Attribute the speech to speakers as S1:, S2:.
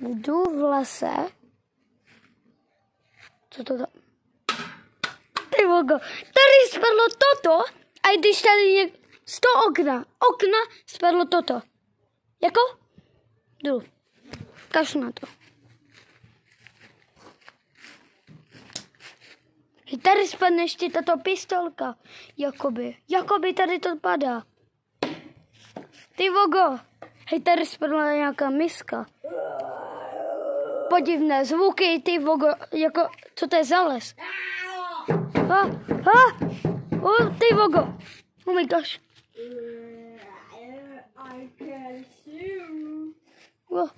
S1: Jdu v lese. Co to tam? Ty vogo, tady spadlo toto a když tady je 100 okna spadlo toto. Jako? Jdu. Kašlu na to. Tady spadne ještě tato pistolka. Jakoby tady to padá. Ty vogo. Hej, tady spadla nějaká miska. Podivné zvuky, ty vogo, jako, co to je za les? Ty vogo. Oh my gosh.
S2: I can see you.
S1: Oh.